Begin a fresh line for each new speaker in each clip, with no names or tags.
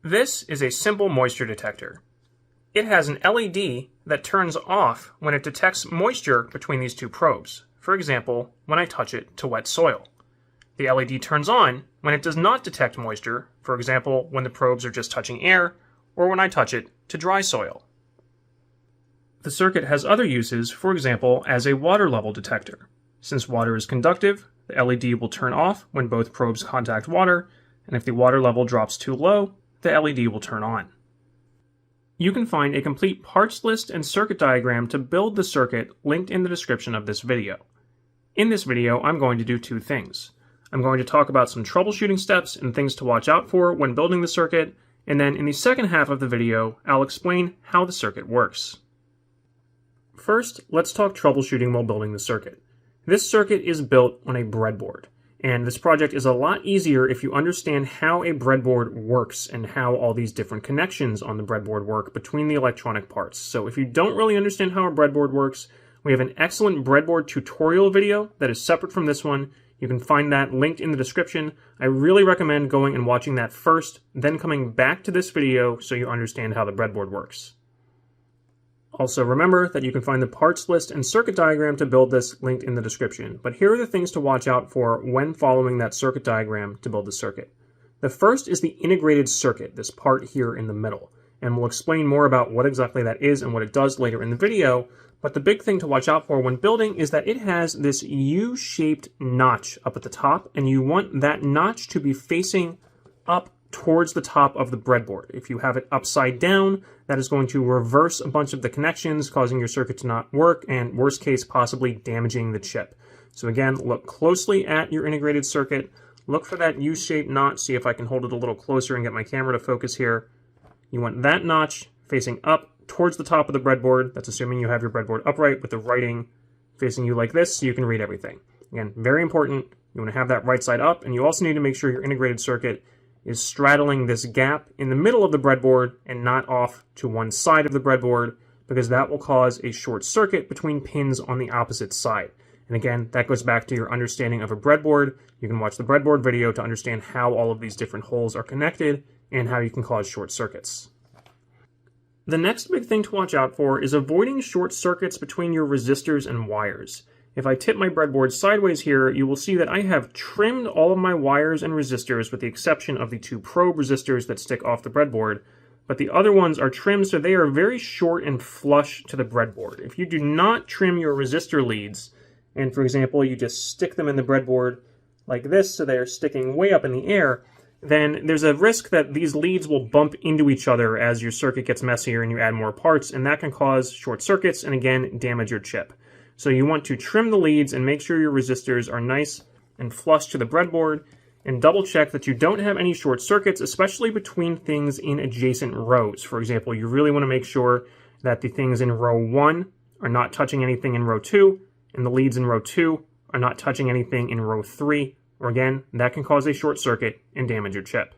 This is a simple moisture detector. It has an LED that turns off when it detects moisture between these two probes. For example, when I touch it to wet soil. The LED turns on when it does not detect moisture, for example, when the probes are just touching air, or when I touch it to dry soil. The circuit has other uses, for example, as a water level detector. Since water is conductive, the LED will turn off when both probes contact water, and if the water level drops too low, the LED will turn on. You can find a complete parts list and circuit diagram to build the circuit linked in the description of this video. In this video, I'm going to do two things. I'm going to talk about some troubleshooting steps and things to watch out for when building the circuit, and then in the second half of the video, I'll explain how the circuit works. First, let's talk troubleshooting while building the circuit. This circuit is built on a breadboard. And this project is a lot easier if you understand how a breadboard works and how all these different connections on the breadboard work between the electronic parts. So if you don't really understand how a breadboard works, we have an excellent breadboard tutorial video that is separate from this one. You can find that linked in the description. I really recommend going and watching that first, then coming back to this video so you understand how the breadboard works. Also remember that you can find the parts list and circuit diagram to build this linked in the description, but here are the things to watch out for when following that circuit diagram to build the circuit. The first is the integrated circuit, this part here in the middle, and we'll explain more about what exactly that is and what it does later in the video, but the big thing to watch out for when building is that it has this U-shaped notch up at the top, and you want that notch to be facing up towards the top of the breadboard. If you have it upside down, that is going to reverse a bunch of the connections, causing your circuit to not work, and worst case, possibly damaging the chip. So again, look closely at your integrated circuit, look for that U-shaped notch, see if I can hold it a little closer and get my camera to focus here. You want that notch facing up towards the top of the breadboard. That's assuming you have your breadboard upright with the writing facing you like this so you can read everything. Again, very important. You want to have that right side up, and you also need to make sure your integrated circuit is straddling this gap in the middle of the breadboard and not off to one side of the breadboard, because that will cause a short circuit between pins on the opposite side. And again, that goes back to your understanding of a breadboard. You can watch the breadboard video to understand how all of these different holes are connected and how you can cause short circuits. The next big thing to watch out for is avoiding short circuits between your resistors and wires. If I tip my breadboard sideways here, you will see that I have trimmed all of my wires and resistors with the exception of the two probe resistors that stick off the breadboard, but the other ones are trimmed so they are very short and flush to the breadboard. If you do not trim your resistor leads, and for example, you just stick them in the breadboard like this so they are sticking way up in the air, then there's a risk that these leads will bump into each other as your circuit gets messier and you add more parts, and that can cause short circuits and again, damage your chip. So you want to trim the leads and make sure your resistors are nice and flush to the breadboard, and double check that you don't have any short circuits, especially between things in adjacent rows. For example, you really want to make sure that the things in row 1 are not touching anything in row 2, and the leads in row 2 are not touching anything in row 3, or again, that can cause a short circuit and damage your chip.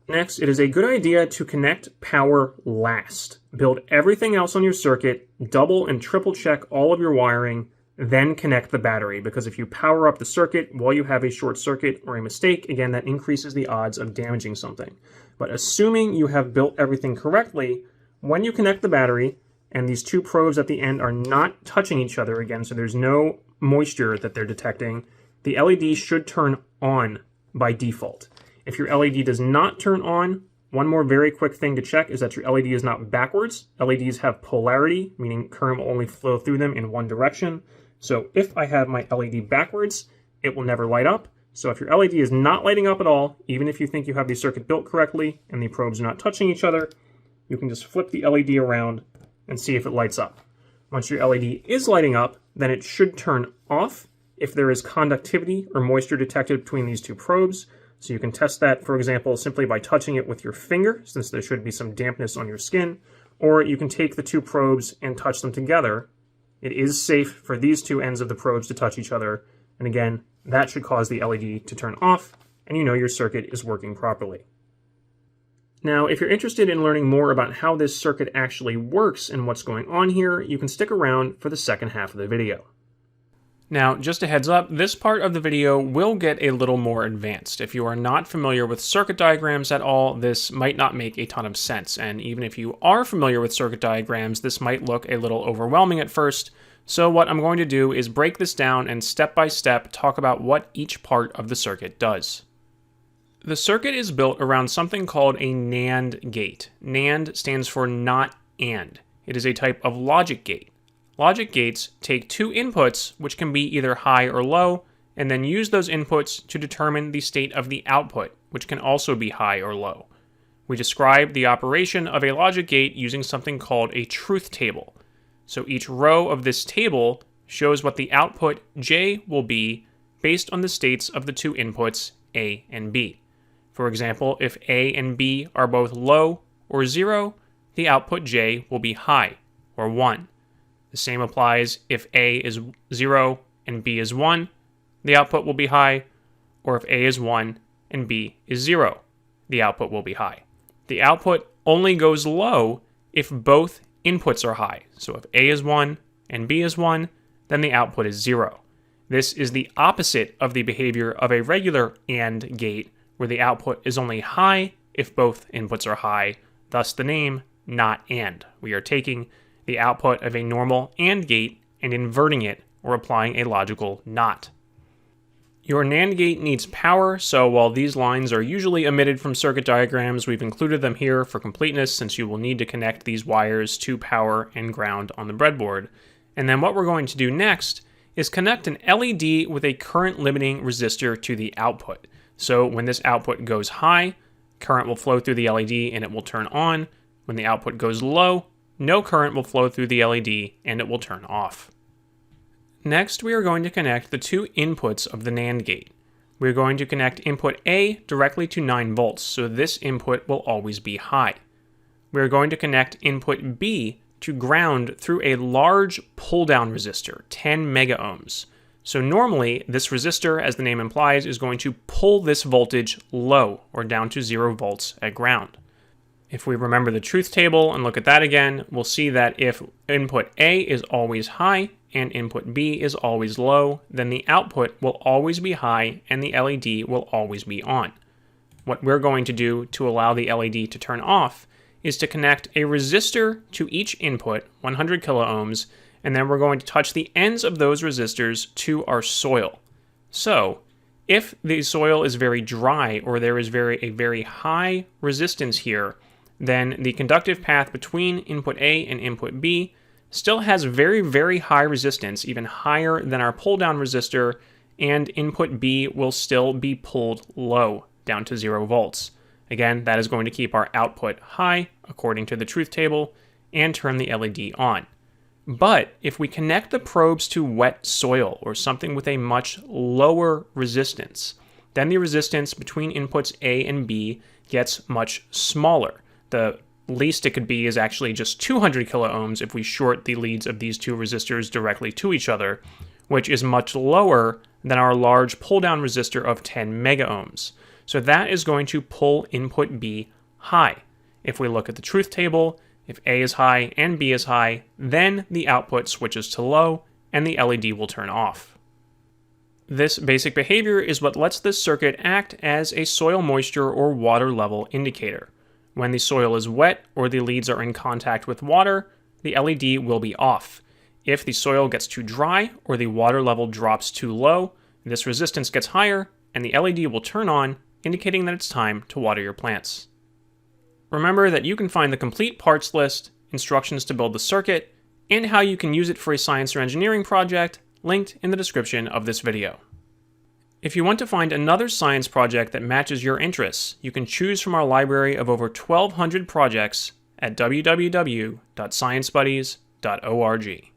Next, it is a good idea to connect power last. Build everything else on your circuit, double and triple check all of your wiring, then connect the battery, because if you power up the circuit while you have a short circuit or a mistake, again, that increases the odds of damaging something. But assuming you have built everything correctly, when you connect the battery, and these two probes at the end are not touching each other again, so there's no moisture that they're detecting, the LED should turn on by default. If your LED does not turn on, one more very quick thing to check is that your LED is not backwards. LEDs have polarity, meaning current will only flow through them in one direction. So if I have my LED backwards, it will never light up. So if your LED is not lighting up at all, even if you think you have the circuit built correctly and the probes are not touching each other, you can just flip the LED around and see if it lights up. Once your LED is lighting up, then it should turn off if there is conductivity or moisture detected between these two probes. So you can test that, for example, simply by touching it with your finger, since there should be some dampness on your skin, or you can take the two probes and touch them together. It is safe for these two ends of the probes to touch each other, and again, that should cause the LED to turn off, and you know your circuit is working properly. Now, if you're interested in learning more about how this circuit actually works and what's going on here, you can stick around for the second half of the video. Now, just a heads up, this part of the video will get a little more advanced. If you are not familiar with circuit diagrams at all, this might not make a ton of sense. And even if you are familiar with circuit diagrams, this might look a little overwhelming at first. So what I'm going to do is break this down and step by step talk about what each part of the circuit does. The circuit is built around something called a NAND gate. NAND stands for not and. It is a type of logic gate. Logic gates take two inputs, which can be either high or low, and then use those inputs to determine the state of the output, which can also be high or low. We describe the operation of a logic gate using something called a truth table. So each row of this table shows what the output J will be based on the states of the two inputs A and B. For example, if A and B are both low or 0, the output J will be high or 1. The same applies if A is 0 and B is 1, the output will be high, or if A is 1 and B is 0, the output will be high. The output only goes low if both inputs are high. So if A is 1 and B is 1, then the output is 0. This is the opposite of the behavior of a regular AND gate, where the output is only high if both inputs are high, thus the name not AND. We are taking the output of a normal AND gate and inverting it, or applying a logical NOT. Your NAND gate needs power, so while these lines are usually omitted from circuit diagrams, we've included them here for completeness since you will need to connect these wires to power and ground on the breadboard. And then what we're going to do next is connect an LED with a current limiting resistor to the output. So when this output goes high, current will flow through the LED and it will turn on. When the output goes low, no current will flow through the LED and it will turn off. Next, we are going to connect the two inputs of the NAND gate. We are going to connect input A directly to 9 volts, so this input will always be high. We are going to connect input B to ground through a large pull-down resistor, 10 mega ohms. So normally, this resistor, as the name implies, is going to pull this voltage low, or down to 0 volts at ground. If we remember the truth table and look at that again, we'll see that if input A is always high and input B is always low, then the output will always be high and the LED will always be on. What we're going to do to allow the LED to turn off is to connect a resistor to each input, 100 kiloohms, and then we're going to touch the ends of those resistors to our soil. So, if the soil is very dry or there is a very high resistance here, then the conductive path between input A and input B still has very, very high resistance, even higher than our pull-down resistor, and input B will still be pulled low, down to 0 volts. Again, that is going to keep our output high, according to the truth table, and turn the LED on. But if we connect the probes to wet soil, or something with a much lower resistance, then the resistance between inputs A and B gets much smaller. The least it could be is actually just 200 kiloohms if we short the leads of these two resistors directly to each other, which is much lower than our large pull-down resistor of 10 mega ohms. So that is going to pull input B high. If we look at the truth table, if A is high and B is high, then the output switches to low and the LED will turn off. This basic behavior is what lets this circuit act as a soil moisture or water level indicator. When the soil is wet or the leads are in contact with water, the LED will be off. If the soil gets too dry or the water level drops too low, this resistance gets higher and the LED will turn on, indicating that it's time to water your plants. Remember that you can find the complete parts list, instructions to build the circuit, and how you can use it for a science or engineering project linked in the description of this video. If you want to find another science project that matches your interests, you can choose from our library of over 1,200 projects at www.sciencebuddies.org.